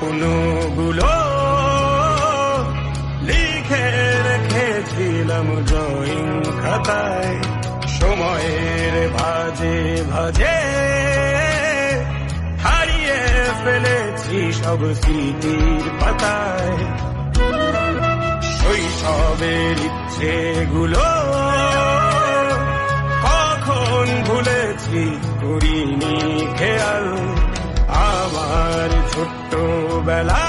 স্বপ্নগুলো লিখে রেখেছিলাম ড্রয়িং খাতায়। সময়ের ভাজে ভাজে হারিয়ে ফেলেছি সব স্মৃতির পাতায়। শৈশবের ইচ্ছেগুলো কখন ভুলেছি করিনি খেয়াল। আমার ছোট্ট বেলা